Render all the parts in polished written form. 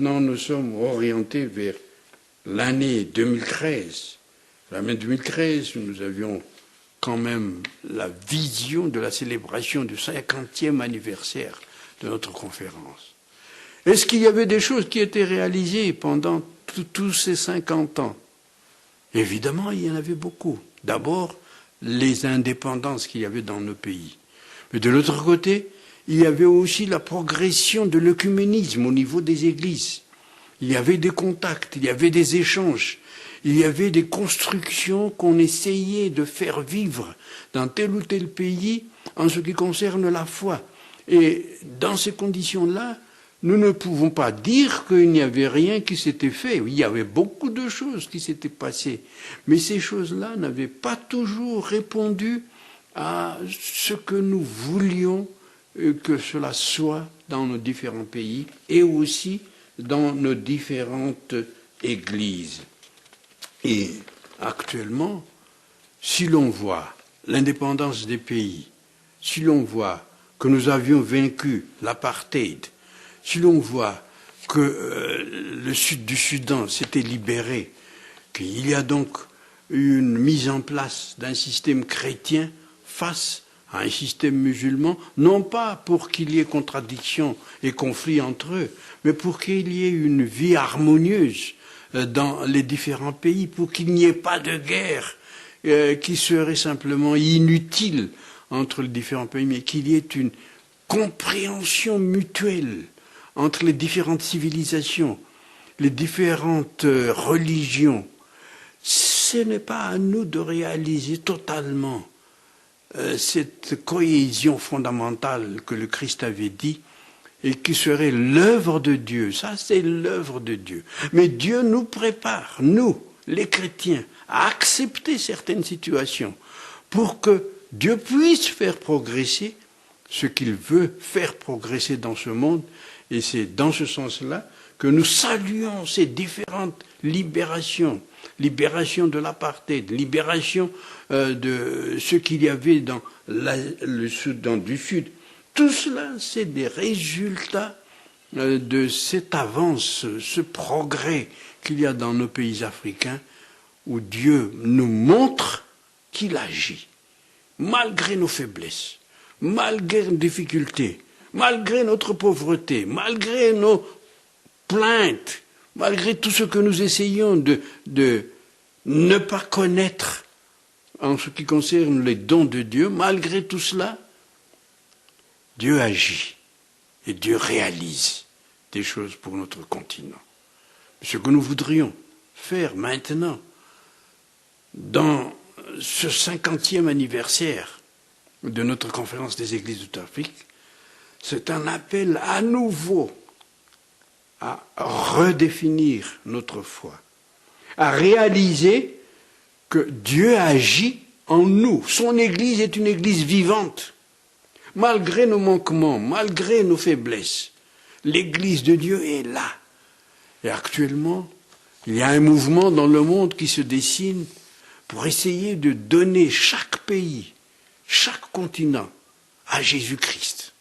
Maintenant, nous sommes orientés vers l'année 2013. L'année 2013, nous avions quand même la vision de la célébration du 50e anniversaire de notre conférence. Est-ce qu'il y avait des choses qui étaient réalisées pendant tous ces 50 ans? Évidemment, il y en avait beaucoup. D'abord, les indépendances qu'il y avait dans nos pays. Mais de l'autre côté, il y avait aussi la progression de l'œcuménisme au niveau des églises. Il y avait des contacts, il y avait des échanges, il y avait des constructions qu'on essayait de faire vivre dans tel ou tel pays en ce qui concerne la foi. Et dans ces conditions-là, nous ne pouvons pas dire qu'il n'y avait rien qui s'était fait. Il y avait beaucoup de choses qui s'étaient passées. Mais ces choses-là n'avaient pas toujours répondu à ce que nous voulions que cela soit dans nos différents pays et aussi dans nos différentes églises. Et actuellement, si l'on voit l'indépendance des pays, si l'on voit que nous avions vaincu l'apartheid, si l'on voit que le sud du Soudan s'était libéré, qu'il y a donc une mise en place d'un système chrétien face à un système musulman, non pas pour qu'il y ait contradiction et conflit entre eux, mais pour qu'il y ait une vie harmonieuse dans les différents pays, pour qu'il n'y ait pas de guerre qui serait simplement inutile entre les différents pays, mais qu'il y ait une compréhension mutuelle entre les différentes civilisations, les différentes religions. Ce n'est pas à nous de réaliser totalement cette cohésion fondamentale que le Christ avait dit et qui serait l'œuvre de Dieu. Ça, c'est l'œuvre de Dieu. Mais Dieu nous prépare, nous, les chrétiens, à accepter certaines situations pour que Dieu puisse faire progresser ce qu'il veut faire progresser dans ce monde. Et c'est dans ce sens-là que nous saluons ces différentes libérations. Libération de l'apartheid, libération de ce qu'il y avait dans le Soudan du Sud. Tout cela, c'est des résultats de cette avance, ce progrès qu'il y a dans nos pays africains, où Dieu nous montre qu'il agit, malgré nos faiblesses, malgré nos difficultés, malgré notre pauvreté, malgré nos plaintes, malgré tout ce que nous essayons de ne pas connaître en ce qui concerne les dons de Dieu, malgré tout cela, Dieu agit et Dieu réalise des choses pour notre continent. Ce que nous voudrions faire maintenant, dans ce 50e anniversaire de notre conférence des églises d'Afrique, c'est un appel à nouveau à redéfinir notre foi, à réaliser que Dieu agit en nous. Son Église est une Église vivante. Malgré nos manquements, malgré nos faiblesses, l'Église de Dieu est là. Et actuellement, il y a un mouvement dans le monde qui se dessine pour essayer de donner chaque pays, chaque continent à Jésus-Christ,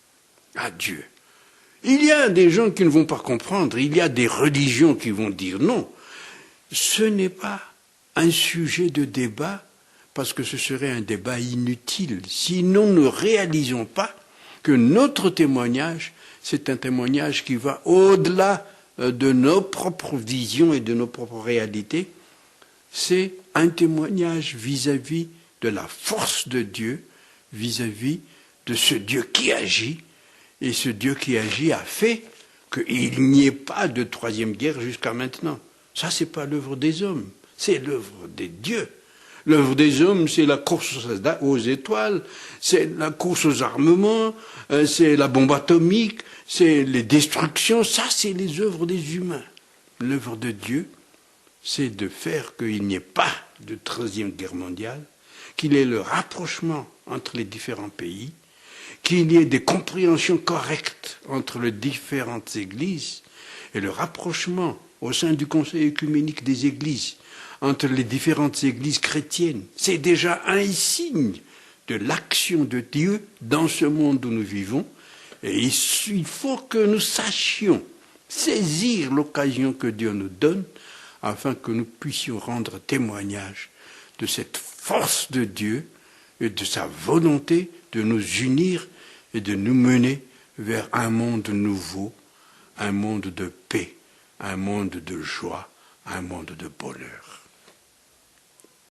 à Dieu. Il y a des gens qui ne vont pas comprendre, il y a des religions qui vont dire non. Ce n'est pas un sujet de débat, parce que ce serait un débat inutile. Si nous ne réalisons pas que notre témoignage, c'est un témoignage qui va au-delà de nos propres visions et de nos propres réalités, c'est un témoignage vis-à-vis de la force de Dieu, vis-à-vis de ce Dieu qui agit. Et ce Dieu qui agit a fait qu'il n'y ait pas de troisième guerre jusqu'à maintenant. Ça, c'est pas l'œuvre des hommes, c'est l'œuvre des dieux. L'œuvre des hommes, c'est la course aux étoiles, c'est la course aux armements, c'est la bombe atomique, c'est les destructions. Ça, c'est les œuvres des humains. L'œuvre de Dieu, c'est de faire qu'il n'y ait pas de troisième guerre mondiale, qu'il y ait le rapprochement entre les différents pays, qu'il y ait des compréhensions correctes entre les différentes églises et le rapprochement au sein du Conseil œcuménique des églises entre les différentes églises chrétiennes. C'est déjà un signe de l'action de Dieu dans ce monde où nous vivons. Et il faut que nous sachions saisir l'occasion que Dieu nous donne afin que nous puissions rendre témoignage de cette force de Dieu et de sa volonté de nous unir et de nous mener vers un monde nouveau, un monde de paix, un monde de joie, un monde de bonheur.